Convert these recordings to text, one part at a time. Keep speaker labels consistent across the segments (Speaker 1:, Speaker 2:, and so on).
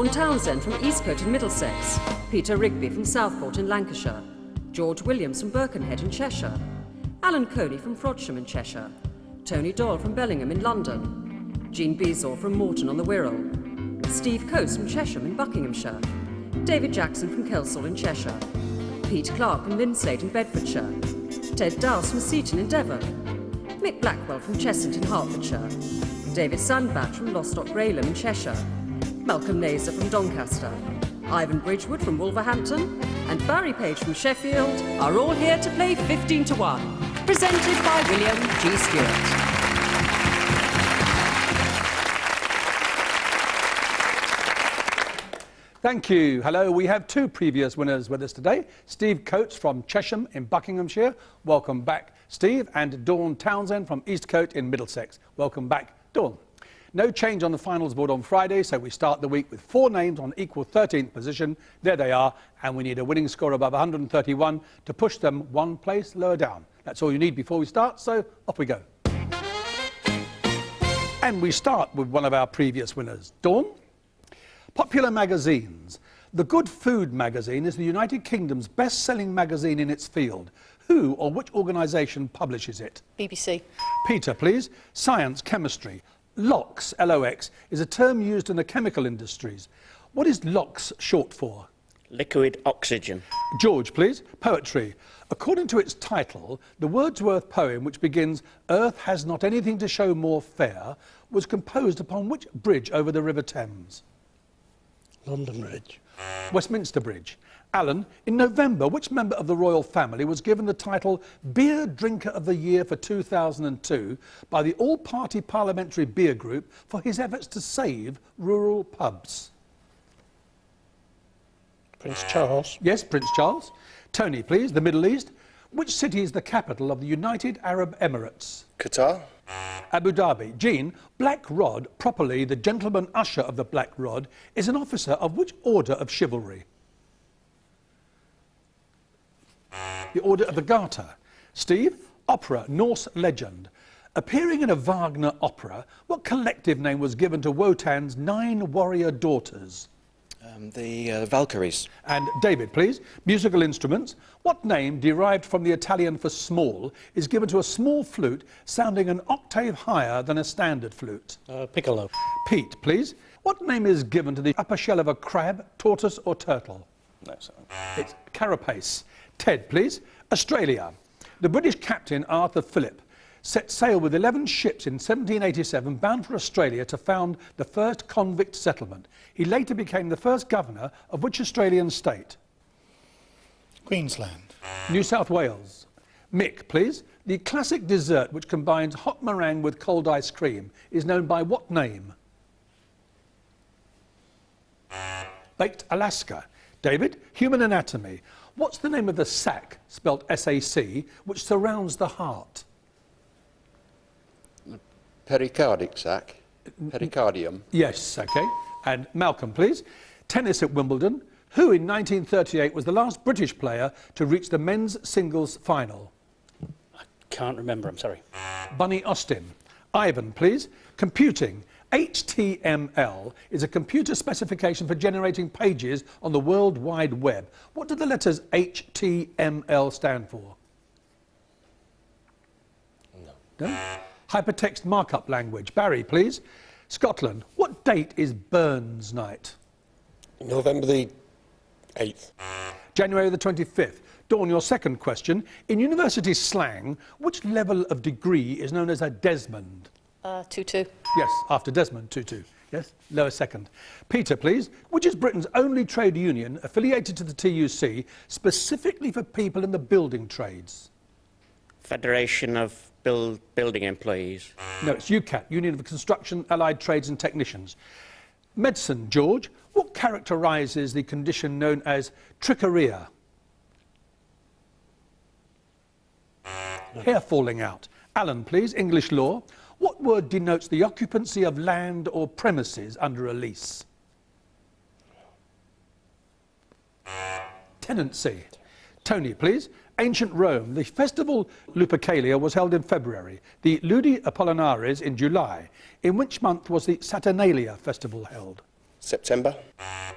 Speaker 1: Dawn Townsend from Eastcote in Middlesex, Peter Rigby from Southport in Lancashire, George Williams from Birkenhead in Cheshire, Alan Coney from Frodsham in Cheshire, Tony Doyle from Bellingham in London, Jean Beazor from Morton on the Wirral, Steve Coase from Chesham in Buckinghamshire, David Jackson from Kelsall in Cheshire, Pete Clark from Linslade in Bedfordshire, Ted Dowse from Seaton in Devon, Mick Blackwell from Cheshunt in Hertfordshire, David Sandbach from Lostock Raylham in Cheshire, Malcolm Naser from Doncaster, Ivan Bridgewood from Wolverhampton, and Barry Page from Sheffield are all here to play 15 to 1, presented by William G. Stewart.
Speaker 2: Thank you. Hello, we have two previous winners with us today. Steve Coates from Chesham in Buckinghamshire. Welcome back, Steve. And Dawn Townsend from Eastcote in Middlesex. Welcome back, Dawn. No change on the finals board on Friday, so we start the week with 4 names on equal 13th position. There they are, and we need a winning score above 131 to push them 1 place lower down. That's all you need before we start, so off we go. And we start with one of our previous winners, Dawn. Popular magazines. The Good Food magazine is the United Kingdom's best-selling magazine in its field. Who or which organisation publishes it?
Speaker 3: BBC.
Speaker 2: Peter, please. Science, chemistry. LOX, L-O-X, is a term used in the chemical industries. What is LOX short for?
Speaker 4: Liquid oxygen.
Speaker 2: George, please. Poetry. According to its title, the Wordsworth poem, which begins, "Earth has not anything to show more fair," was composed upon which bridge over the River Thames?
Speaker 5: London Bridge.
Speaker 2: Westminster Bridge. Alan, in November, which member of the royal family was given the title Beer Drinker of the Year for 2002 by the All-Party Parliamentary Beer Group for his efforts to save rural pubs?
Speaker 5: Prince Charles.
Speaker 2: Yes, Prince Charles. Tony, please. The Middle East. Which city is the capital of the United Arab Emirates?
Speaker 6: Qatar.
Speaker 2: Abu Dhabi. Jean, Black Rod, properly the Gentleman Usher of the Black Rod, is an officer of which order of chivalry? The Order of the Garter. Steve, opera, Norse legend. Appearing in a Wagner opera, what collective name was given to Wotan's 9 warrior daughters?
Speaker 6: The Valkyries.
Speaker 2: And David, please. Musical instruments. What name, derived from the Italian for small, is given to a small flute sounding an octave higher than a standard flute?
Speaker 5: Piccolo.
Speaker 2: Pete, please. What name is given to the upper shell of a crab, tortoise or turtle?
Speaker 6: No, sorry.
Speaker 2: It's carapace. Ted, please. Australia. The British captain Arthur Phillip set sail with 11 ships in 1787 bound for Australia to found the first convict settlement. He later became the first governor of which Australian state?
Speaker 5: Queensland.
Speaker 2: New South Wales. Mick, please. The classic dessert which combines hot meringue with cold ice cream is known by what name? Baked Alaska. David, human anatomy. What's the name of the sac, spelt S-A-C, which surrounds the heart?
Speaker 6: Pericardic sac. Pericardium.
Speaker 2: Yes, OK. And Malcolm, please. Tennis at Wimbledon. Who in 1938 was the last British player to reach the men's singles final?
Speaker 5: I can't remember, I'm sorry.
Speaker 2: Bunny Austin. Ivan, please. Computing. HTML is a computer specification for generating pages on the World Wide Web. What do the letters HTML stand for? No? Hypertext markup language. Barry, please. Scotland. What date is Burns Night?
Speaker 7: November the 8th.
Speaker 2: January the 25th. Dawn, your second question. In university slang, which level of degree is known as a Desmond?
Speaker 3: 2-2.
Speaker 2: Yes, after Desmond, 2-2. Yes, lower second. Peter, please. Which is Britain's only trade union affiliated to the TUC specifically for people in the building trades?
Speaker 4: Federation of Building Employees.
Speaker 2: No, it's UCAT, Union of Construction, Allied Trades and Technicians. Medicine, George. What characterises the condition known as trichorrhea? Hair falling out. Alan, please. English law. What word denotes the occupancy of land or premises under a lease? Tenancy. Tony, please. Ancient Rome. The festival Lupercalia was held in February. The Ludi Apollinaris in July. In which month was the Saturnalia festival held?
Speaker 7: September.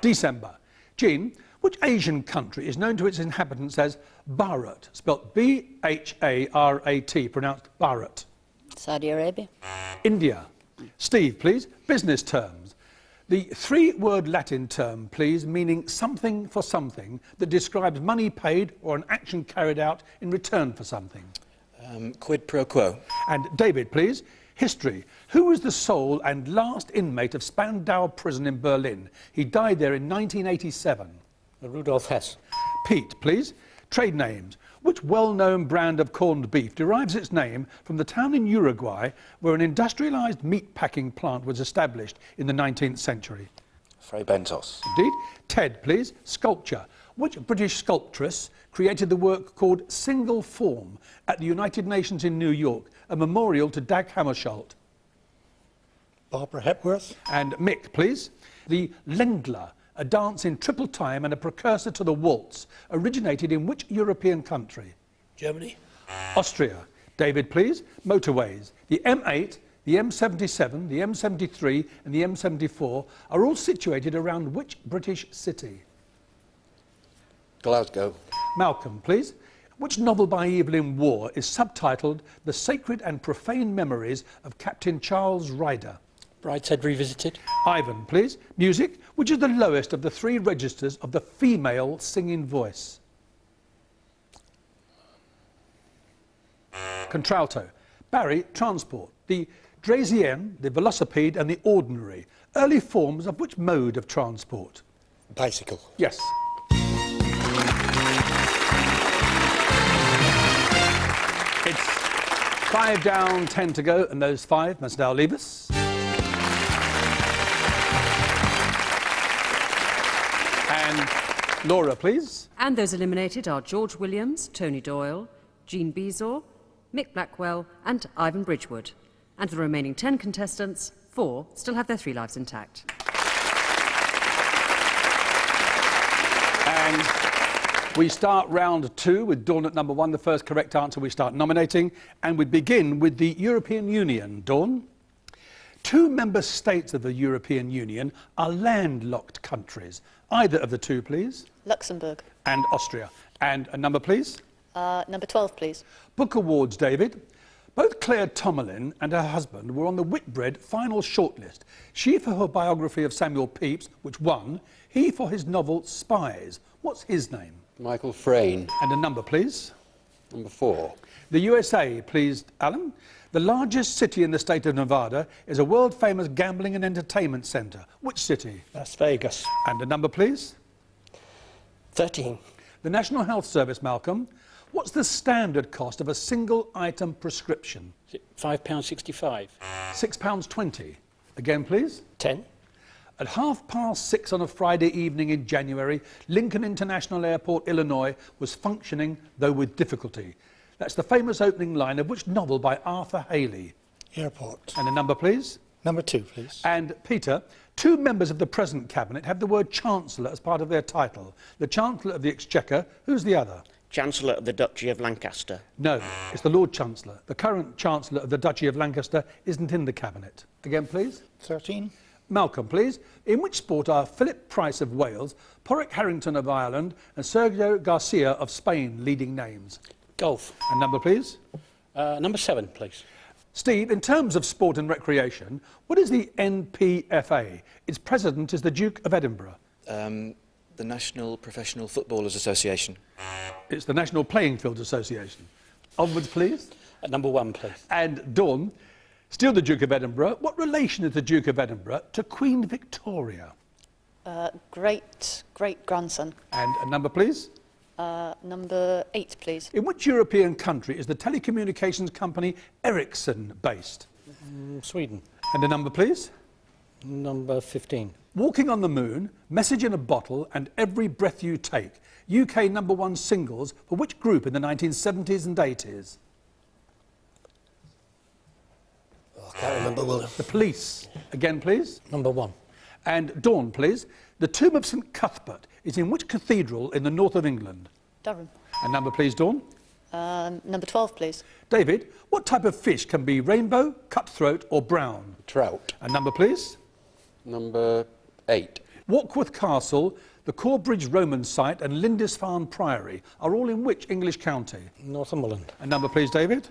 Speaker 2: December. Jean, which Asian country is known to its inhabitants as Bharat, spelt B-H-A-R-A-T, pronounced Bharat?
Speaker 3: Saudi Arabia.
Speaker 2: India. Steve, please. Business terms. The three-word Latin term, please, meaning something for something, that describes money paid or an action carried out in return for something.
Speaker 6: Quid pro quo.
Speaker 2: And David, please. History. Who was the sole and last inmate of Spandau prison in Berlin? He died there in 1987.
Speaker 5: Rudolf Hess.
Speaker 2: Pete, please. Trade names. Which well-known brand of corned beef derives its name from the town in Uruguay where an industrialised meat-packing plant was established in the 19th century?
Speaker 6: Fray Bentos.
Speaker 2: Indeed. Ted, please. Sculpture. Which British sculptress created the work called Single Form at the United Nations in New York, a memorial to Dag Hammarskjöld?
Speaker 5: Barbara Hepworth.
Speaker 2: And Mick, please. The Ländler, a dance in triple time and a precursor to the waltz, originated in which European country?
Speaker 5: Germany.
Speaker 2: Austria. David, please. Motorways. The M8, the M77, the M73 and the M74 are all situated around which British city?
Speaker 6: Glasgow.
Speaker 2: Malcolm, please. Which novel by Evelyn Waugh is subtitled The Sacred and Profane Memories of Captain Charles Ryder?
Speaker 5: Brideshead Revisited.
Speaker 2: Ivan, please. Music. Which is the lowest of the three registers of the female singing voice? Contralto. Barry, transport. The Draisienne, the velocipede and the ordinary. Early forms of which mode of transport?
Speaker 7: Bicycle.
Speaker 2: Yes. It's 5 down, 10 to go, and those 5 must now leave us. And Laura, please.
Speaker 1: And those eliminated are George Williams, Tony Doyle, Jean Beazor, Mick Blackwell and Ivan Bridgewood. And the remaining 10 contestants, 4 still have their 3 lives intact.
Speaker 2: And we start round 2 with Dawn at number 1. The first correct answer we start nominating. And we begin with the European Union. Dawn? 2 member states of the European Union are landlocked countries. Either of the 2, please.
Speaker 3: Luxembourg.
Speaker 2: And Austria. And a number, please.
Speaker 3: Number 12, please.
Speaker 2: Book awards, David. Both Claire Tomalin and her husband were on the Whitbread final shortlist. She for her biography of Samuel Pepys, which won. He for his novel Spies. What's his name?
Speaker 6: Michael Frayn.
Speaker 2: And a number, please.
Speaker 6: Number 4.
Speaker 2: The USA, please, Alan. The largest city in the state of Nevada is a world-famous gambling and entertainment centre. Which city?
Speaker 5: Las Vegas.
Speaker 2: And a number, please.
Speaker 5: 13.
Speaker 2: The National Health Service, Malcolm. What's the standard cost of a single-item prescription?
Speaker 5: Is it £5.65?
Speaker 2: £6.20. Again, please.
Speaker 5: 10.
Speaker 2: At 6:30 on a Friday evening in January, Lincoln International Airport, Illinois, was functioning, though with difficulty. That's the famous opening line of which novel by Arthur Haley?
Speaker 5: Airport.
Speaker 2: And a number, please.
Speaker 5: Number 2, please.
Speaker 2: And Peter, 2 members of the present cabinet have the word Chancellor as part of their title. The Chancellor of the Exchequer, who's the other?
Speaker 4: Chancellor of the Duchy of Lancaster.
Speaker 2: No, it's the Lord Chancellor. The current Chancellor of the Duchy of Lancaster isn't in the cabinet. Again, please.
Speaker 5: 13.
Speaker 2: Malcolm, please. In which sport are Philip Price of Wales, Porrick Harrington of Ireland and Sergio Garcia of Spain leading names?
Speaker 5: Golf.
Speaker 2: And number, please.
Speaker 5: Number 7, please.
Speaker 2: Steve, in terms of sport and recreation, what is the NPFA? Its president is the Duke of Edinburgh.
Speaker 6: The National Professional Footballers Association.
Speaker 2: It's the National Playing Field Association. Onwards, please.
Speaker 5: Number 1, please.
Speaker 2: And Dawn, still the Duke of Edinburgh. What relation is the Duke of Edinburgh to Queen Victoria?
Speaker 3: Great-grandson.
Speaker 2: And a number, please.
Speaker 3: Number 8, please.
Speaker 2: In which European country is the telecommunications company Ericsson based?
Speaker 5: Sweden.
Speaker 2: And a number, please.
Speaker 5: Number 15.
Speaker 2: Walking on the Moon, Message in a Bottle and Every Breath You Take. UK number 1 singles for which group in the 1970s and 80s?
Speaker 7: Oh, I can't remember, William.
Speaker 2: The Police. Again, please.
Speaker 5: Number 1.
Speaker 2: And Dawn, please. The tomb of St Cuthbert is in which cathedral in the north of England?
Speaker 3: Durham.
Speaker 2: And number, please, Dawn.
Speaker 3: Number 12, please.
Speaker 2: David, what type of fish can be rainbow, cutthroat or brown?
Speaker 6: Trout.
Speaker 2: And number, please.
Speaker 6: Number 8.
Speaker 2: Warkworth Castle, the Corbridge Roman site and Lindisfarne Priory are all in which English county?
Speaker 5: Northumberland.
Speaker 2: A number, please, David.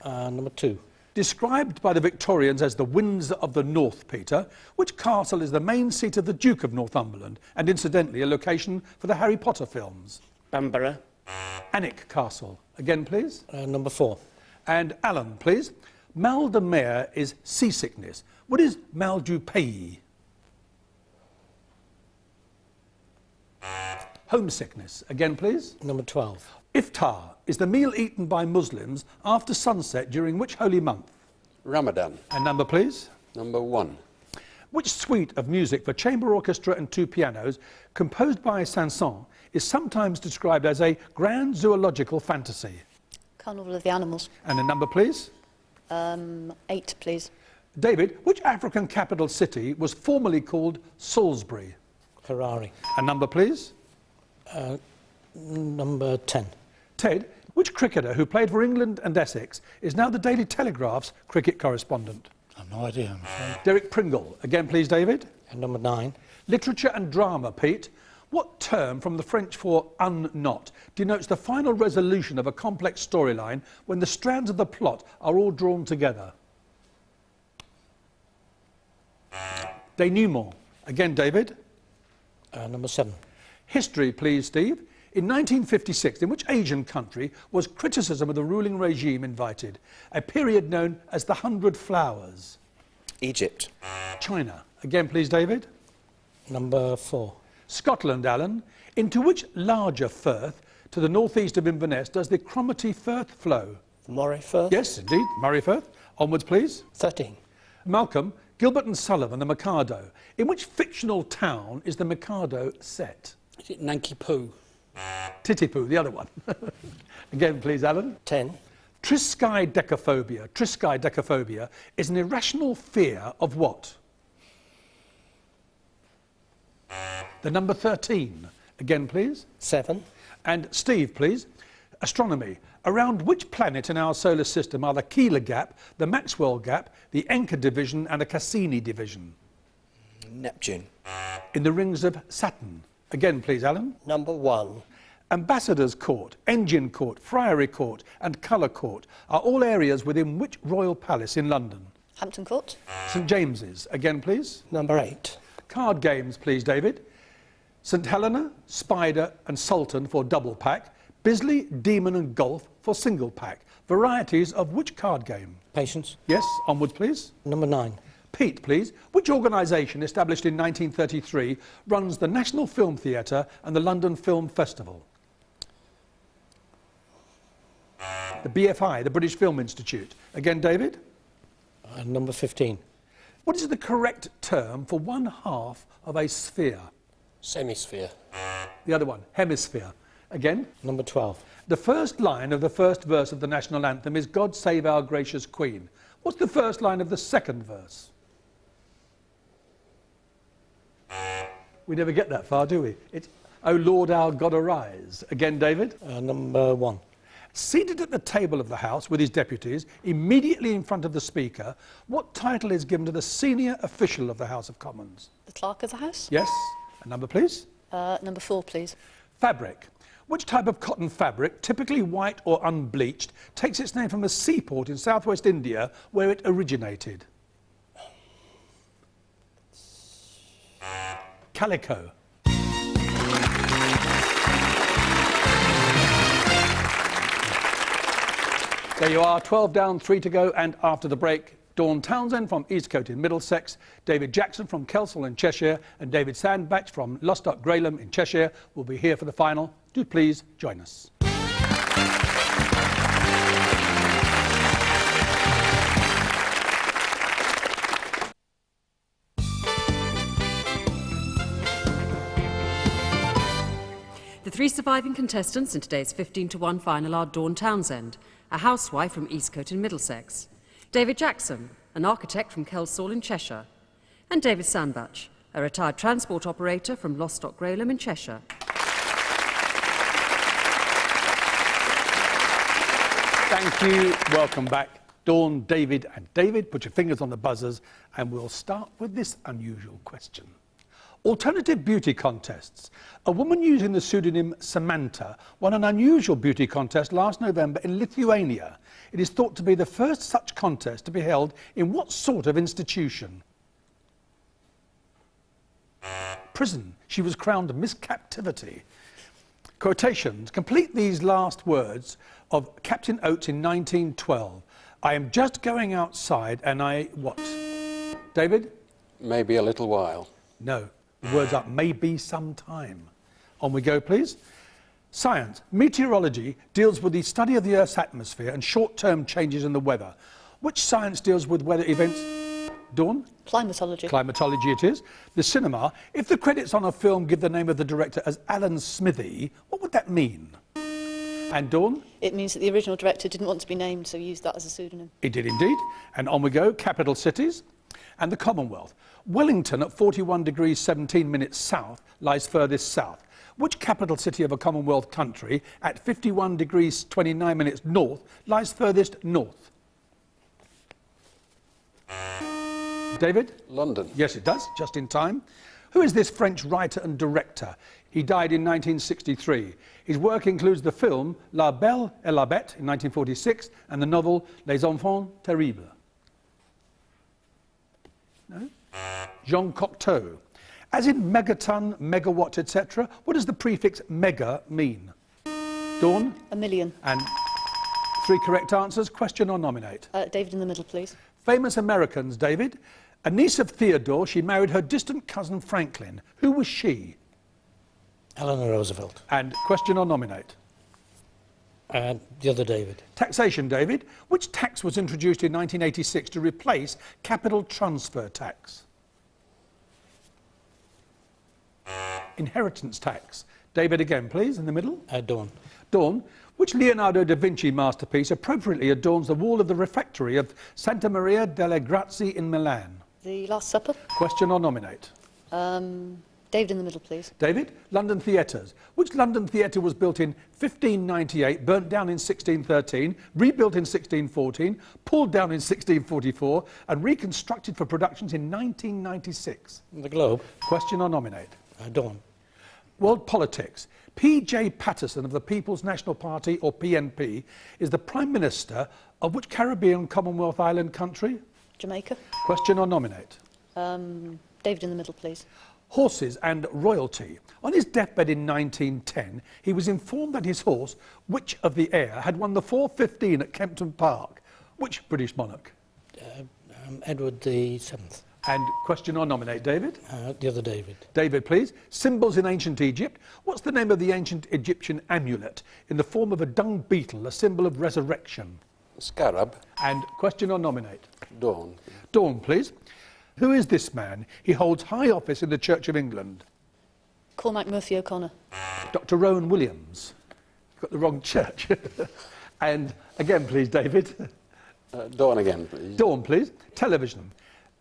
Speaker 5: Number 2.
Speaker 2: Described by the Victorians as the Windsor of the North, Peter, which castle is the main seat of the Duke of Northumberland and, incidentally, a location for the Harry Potter films?
Speaker 4: Bamborough.
Speaker 2: Alnwick Castle. Again, please.
Speaker 5: Number 4.
Speaker 2: And Alan, please. Mal de mer is seasickness. What is mal du pays? Homesickness. Again, please.
Speaker 5: Number 12.
Speaker 2: Iftar is the meal eaten by Muslims after sunset during which holy month?
Speaker 6: Ramadan.
Speaker 2: And number, please.
Speaker 6: Number 1.
Speaker 2: Which suite of music for chamber orchestra and 2 pianos, composed by Saint-Saëns, is sometimes described as a grand zoological fantasy?
Speaker 3: Carnival of the Animals.
Speaker 2: And a number, please.
Speaker 3: 8, please.
Speaker 2: David, which African capital city was formerly called Salisbury?
Speaker 5: Harare.
Speaker 2: A number, please.
Speaker 5: Number 10.
Speaker 2: Ted, which cricketer who played for England and Essex is now the Daily Telegraph's cricket correspondent?
Speaker 7: I've no idea, I'm afraid.
Speaker 2: Derek Pringle. Again, please, David.
Speaker 5: And number 9.
Speaker 2: Literature and drama, Pete. What term from the French for unknot denotes the final resolution of a complex storyline when the strands of the plot are all drawn together? Denouement. Again, David.
Speaker 5: Number 7.
Speaker 2: History, please, Steve. In 1956, in which Asian country was criticism of the ruling regime invited? A period known as the 100 Flowers.
Speaker 6: Egypt.
Speaker 2: China. Again, please, David.
Speaker 5: Number 4.
Speaker 2: Scotland, Alan. Into which larger firth to the northeast of Inverness does the Cromarty Firth flow?
Speaker 7: The Moray Firth?
Speaker 2: Yes, indeed. Murray Firth. Onwards, please.
Speaker 7: 13.
Speaker 2: Malcolm, Gilbert and Sullivan, The Mikado. In which fictional town is The Mikado set?
Speaker 5: Is it Nanky Poo?
Speaker 2: Titipu, the other one. Again, please, Alan.
Speaker 7: 10.
Speaker 2: Triskaidekaphobia is an irrational fear of what? The number 13. Again, please.
Speaker 7: 7.
Speaker 2: And Steve, please. Astronomy. Around which planet in our solar system are the Keeler Gap, the Maxwell Gap, the Encke division and the Cassini division?
Speaker 6: Neptune.
Speaker 2: In the rings of Saturn. Again, please, Alan.
Speaker 7: Number 1.
Speaker 2: Ambassador's Court, Engine Court, Friary Court and Colour Court are all areas within which royal palace in London?
Speaker 3: Hampton Court.
Speaker 2: St James's. Again, please.
Speaker 7: Number 8.
Speaker 2: Card games, please, David. St Helena, Spider and Sultan for double pack. Bisley, Demon and Golf for single pack. Varieties of which card game?
Speaker 5: Patience.
Speaker 2: Yes, onwards, please.
Speaker 5: Number 9.
Speaker 2: Pete, please. Which organisation, established in 1933, runs the National Film Theatre and the London Film Festival? The BFI, the British Film Institute. Again, David.
Speaker 5: Number 15.
Speaker 2: What is the correct term for one half of a sphere?
Speaker 7: Semisphere.
Speaker 2: The other one, hemisphere. Again.
Speaker 5: Number 12.
Speaker 2: The first line of the first verse of the national anthem is God Save Our Gracious Queen. What's the first line of the second verse? We never get that far, do we? It's, O Lord our God, arise. Again, David.
Speaker 5: Number 1.
Speaker 2: Seated at the table of the House with his deputies, immediately in front of the Speaker, what title is given to the senior official of the House of Commons?
Speaker 3: The Clerk of the House.
Speaker 2: Yes. A number, please.
Speaker 3: Number 4, please.
Speaker 2: Fabric. Which type of cotton fabric, typically white or unbleached, takes its name from a seaport in southwest India where it originated? Calico. There you are, 12 down, 3 to go, and after the break, Dawn Townsend from Eastcote in Middlesex, David Jackson from Kelsall in Cheshire, and David Sandbach from Lostock Grelham in Cheshire will be here for the final. Do please join us.
Speaker 1: The 3 surviving contestants in today's 15-1 final are Dawn Townsend, a housewife from Eastcote in Middlesex, David Jackson, an architect from Kelsall in Cheshire, and David Sandbach, a retired transport operator from Lostock Grelham in Cheshire.
Speaker 2: Thank you. Welcome back. Dawn, David and David, put your fingers on the buzzers and we'll start with this unusual question. Alternative beauty contests. A woman using the pseudonym Samantha won an unusual beauty contest last November in Lithuania. It is thought to be the first such contest to be held in what sort of institution? Prison. She was crowned Miss Captivity. Quotations. Complete these last words of Captain Oates in 1912. I am just going outside and I... what? David?
Speaker 6: Maybe a little while.
Speaker 2: No. The words are maybe sometime. On we go, please. Science. Meteorology deals with the study of the Earth's atmosphere and short-term changes in the weather. Which science deals with weather events? Dawn?
Speaker 3: Climatology.
Speaker 2: Climatology it is. The cinema. If the credits on a film give the name of the director as Alan Smithy, what would that mean? And Dawn?
Speaker 3: It means that the original director didn't want to be named, so used that as a pseudonym.
Speaker 2: It did indeed. And on we go. Capital cities. And the Commonwealth. Wellington, at 41 degrees 17 minutes south, lies furthest south. Which capital city of a Commonwealth country, at 51 degrees 29 minutes north, lies furthest north? David?
Speaker 6: London.
Speaker 2: Yes, it does, just in time. Who is this French writer and director? He died in 1963. His work includes the film La Belle et la Bête in 1946 and the novel Les Enfants Terribles. No? Jean Cocteau. As in megaton, megawatt, etc., what does the prefix mega mean? Dawn?
Speaker 3: A million.
Speaker 2: And 3 correct answers. Question or nominate?
Speaker 3: David in the middle, please.
Speaker 2: Famous Americans, David. A niece of Theodore, she married her distant cousin Franklin. Who was she?
Speaker 5: Eleanor Roosevelt.
Speaker 2: And question or nominate?
Speaker 5: And the other David.
Speaker 2: Taxation, David. Which tax was introduced in 1986 to replace capital transfer tax? Inheritance tax. David again, please, in the middle.
Speaker 5: Dawn.
Speaker 2: Dawn. Which Leonardo da Vinci masterpiece appropriately adorns the wall of the refectory of Santa Maria delle Grazie in Milan?
Speaker 3: The Last Supper.
Speaker 2: Question or nominate?
Speaker 3: David in the middle, please.
Speaker 2: David? London theatres. Which London theatre was built in 1598, burnt down in 1613, rebuilt in 1614, pulled down in 1644, and reconstructed for productions in 1996?
Speaker 5: The Globe.
Speaker 2: Question or nominate?
Speaker 5: Dawn.
Speaker 2: World politics. P.J. Patterson of the People's National Party, or PNP, is the Prime Minister of which Caribbean Commonwealth Island country?
Speaker 3: Jamaica.
Speaker 2: Question or nominate?
Speaker 3: David in the middle, please.
Speaker 2: Horses and royalty. On his deathbed in 1910, he was informed that his horse, Witch of the Air, had won the 4:15 at Kempton Park. Which British monarch?
Speaker 5: Edward VII.
Speaker 2: And question or nominate, David?
Speaker 5: The other David.
Speaker 2: David, please. Symbols in ancient Egypt. What's the name of the ancient Egyptian amulet in the form of a dung beetle, a symbol of resurrection?
Speaker 6: Scarab.
Speaker 2: And question or nominate?
Speaker 6: Dawn.
Speaker 2: Dawn, please. Who is this man? He holds high office in the Church of England.
Speaker 3: Cormac Murphy O'Connor.
Speaker 2: Dr. Rowan Williams. Got the wrong church. And again, please, David.
Speaker 6: Dawn again, please.
Speaker 2: Dawn, please. Television.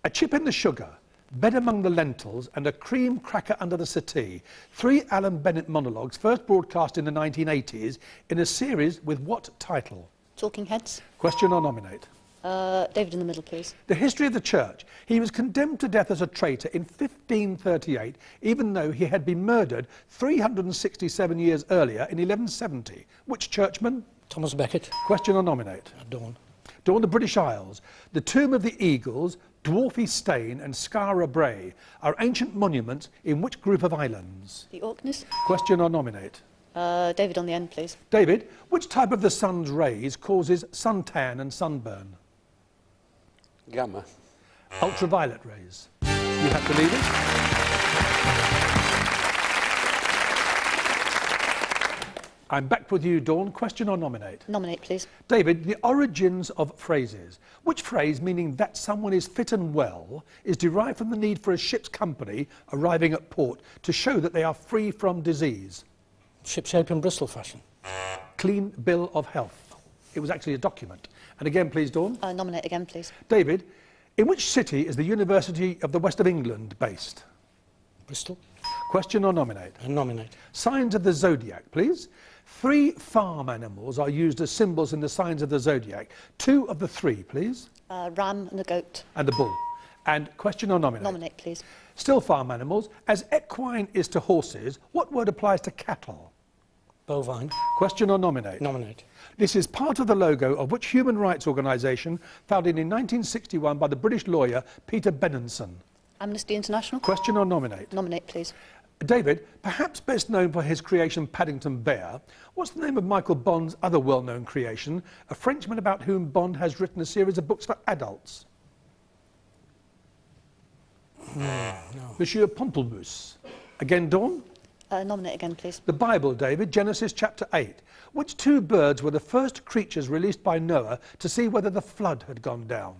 Speaker 2: A chip in the sugar, bed among the lentils, and a cream cracker under the settee. 3 Alan Bennett monologues, first broadcast in the 1980s, in a series with what title?
Speaker 3: Talking Heads.
Speaker 2: Question or nominate?
Speaker 3: David in the middle, please.
Speaker 2: The history of the church. He was condemned to death as a traitor in 1538, even though he had been murdered 367 years earlier in 1170. Which churchman?
Speaker 5: Thomas Becket.
Speaker 2: Question or nominate?
Speaker 5: Dawn.
Speaker 2: Dawn, the British Isles. The Tomb of the Eagles, Dwarfy Stane and Skara Brae are ancient monuments in which group of islands?
Speaker 3: The Orkneys.
Speaker 2: Question or nominate?
Speaker 3: David on the end, please.
Speaker 2: David, which type of the sun's rays causes suntan and sunburn?
Speaker 6: Gamma.
Speaker 2: Ultraviolet rays. You have to leave it. I'm back with you, Dawn. Question or nominate?
Speaker 3: Nominate, please.
Speaker 2: David, the origins of phrases. Which phrase, meaning that someone is fit and well, is derived from the need for a ship's company arriving at port to show that they are free from disease?
Speaker 5: Shipshape in Bristol fashion.
Speaker 2: Clean bill of health. It was actually a document. And again, please, Dawn.
Speaker 3: Nominate again, please.
Speaker 2: David, in which city is the University of the West of England based?
Speaker 5: Bristol.
Speaker 2: Question or nominate?
Speaker 5: Nominate.
Speaker 2: Signs of the zodiac, please. 3 farm animals are used as symbols in the signs of the zodiac. 2 of the 3, please.
Speaker 3: Ram and a goat.
Speaker 2: And the bull. And question or nominate?
Speaker 3: Nominate, please.
Speaker 2: Still farm animals. As equine is to horses, what word applies to cattle?
Speaker 5: Bovine.
Speaker 2: Question or nominate?
Speaker 5: Nominate.
Speaker 2: This is part of the logo of which human rights organisation founded in 1961 by the British lawyer Peter Benenson?
Speaker 3: Amnesty International.
Speaker 2: Question or nominate?
Speaker 3: Nominate, please.
Speaker 2: David, perhaps best known for his creation Paddington Bear, what's the name of Michael Bond's other well-known creation, a Frenchman about whom Bond has written a series of books for adults?
Speaker 5: No.
Speaker 2: Monsieur Pamplemousse. Again, Dawn?
Speaker 3: Nominate again, please.
Speaker 2: The Bible, David, Genesis chapter 8. Which two birds were the first creatures released by Noah to see whether the flood had gone down?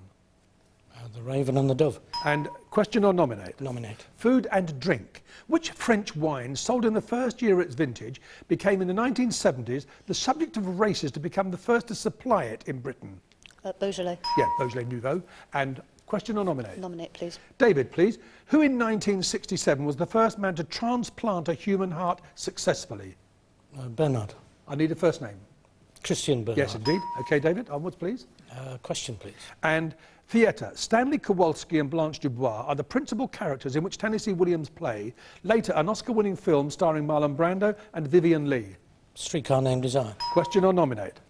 Speaker 5: The raven and the dove.
Speaker 2: And question or nominate?
Speaker 5: Nominate.
Speaker 2: Food and drink. Which French wine sold in the first year of its vintage became in the 1970s the subject of races to become the first to supply it in Britain?
Speaker 3: Beaujolais.
Speaker 2: Yeah, Beaujolais Nouveau. And question or nominate?
Speaker 3: Nominate, please.
Speaker 2: David, please. Who in 1967 was the first man to transplant a human heart successfully?
Speaker 5: Bernard.
Speaker 2: I need a first name.
Speaker 5: Christian Bernard.
Speaker 2: Yes, indeed. OK, David, onwards, please.
Speaker 5: Question, please.
Speaker 2: And theatre. Stanley Kowalski and Blanche Dubois are the principal characters in which Tennessee Williams' play, later an Oscar-winning film starring Marlon Brando and Vivian Leigh.
Speaker 5: Streetcar Named Desire.
Speaker 2: Question or nominate?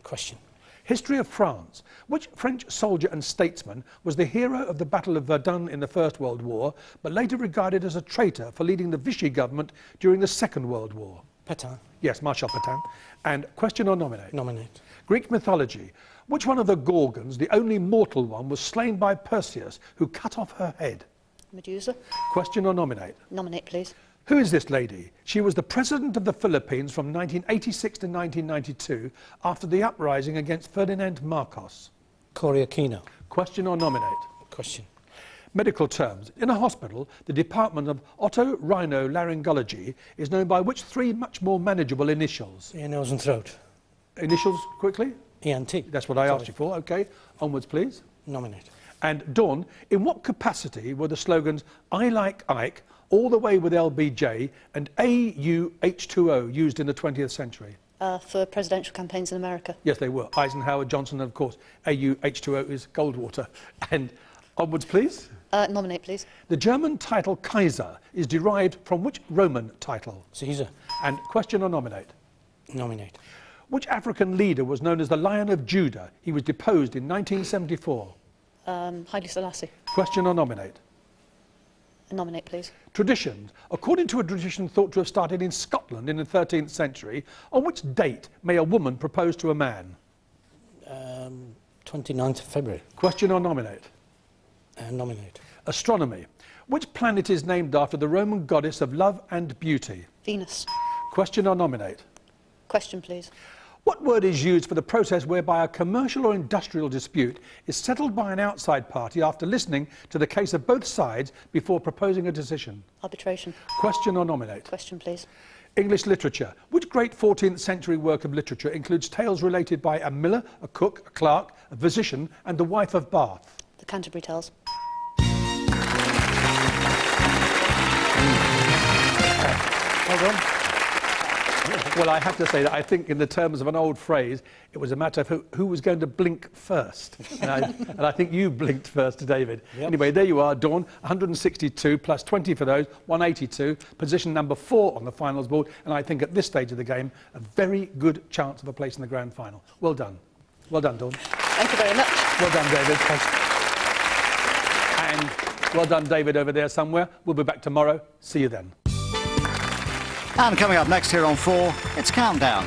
Speaker 5: Question.
Speaker 2: History of France. Which French soldier and statesman was the hero of the Battle of Verdun in the First World War, but later regarded as a traitor for leading the Vichy government during the Second World War?
Speaker 5: Petain.
Speaker 2: Yes, Marshal Petain. And question or nominate?
Speaker 5: Nominate.
Speaker 2: Greek mythology. Which one of the Gorgons, the only mortal one, was slain by Perseus, who cut off her head?
Speaker 3: Medusa.
Speaker 2: Question or nominate?
Speaker 3: Nominate, please.
Speaker 2: Who is this lady? She was the president of the Philippines from 1986 to 1992 after the uprising against Ferdinand Marcos.
Speaker 5: Cory Aquino.
Speaker 2: Question or nominate?
Speaker 5: Question.
Speaker 2: Medical terms. In a hospital, the department of otorhinolaryngology is known by which three much more manageable initials?
Speaker 5: Ear, nose and throat.
Speaker 2: Initials, quickly?
Speaker 5: ENT.
Speaker 2: That's what I asked you for. OK. Onwards, please.
Speaker 5: Nominate.
Speaker 2: And Dawn, in what capacity were the slogans I like Ike, all the way with LBJ, and AUH2O used in the 20th century?
Speaker 3: For presidential campaigns in America.
Speaker 2: Yes, they were. Eisenhower, Johnson, and of course, AUH2O is Goldwater. And onwards, please.
Speaker 3: Nominate, please.
Speaker 2: The German title Kaiser is derived from which Roman title?
Speaker 5: Caesar.
Speaker 2: And question or nominate?
Speaker 5: Nominate.
Speaker 2: Which African leader was known as the Lion of Judah? He was deposed in 1974.
Speaker 3: Haile Selassie.
Speaker 2: Question or nominate?
Speaker 3: Nominate, please.
Speaker 2: Traditions. According to a tradition thought to have started in Scotland in the 13th century, on which date may a woman propose to a man?
Speaker 5: 29th of February.
Speaker 2: Question or nominate?
Speaker 5: Nominate.
Speaker 2: Astronomy. Which planet is named after the Roman goddess of love and beauty?
Speaker 3: Venus.
Speaker 2: Question or nominate?
Speaker 3: Question, please.
Speaker 2: What word is used for the process whereby a commercial or industrial dispute is settled by an outside party after listening to the case of both sides before proposing a decision?
Speaker 3: Arbitration.
Speaker 2: Question or nominate?
Speaker 3: Question, please.
Speaker 2: English literature. Which great 14th century work of literature includes tales related by a miller, a cook, a clerk, a physician, and the wife of Bath?
Speaker 3: The Canterbury Tales.
Speaker 2: Well done. Well, I have to say that I think in the terms of an old phrase, it was a matter of who was going to blink first. And I think you blinked first, David.
Speaker 5: Yep.
Speaker 2: Anyway, there you are, Dawn, 162 plus 20 for those, 182, position number 4 on the finals board, and I think at this stage of the game, a very good chance of a place in the grand final. Well done. Well done, Dawn.
Speaker 3: Thank you very much.
Speaker 2: Well done, David. And well done, David, over there somewhere. We'll be back tomorrow. See you then.
Speaker 8: And coming up next here on 4, it's Countdown.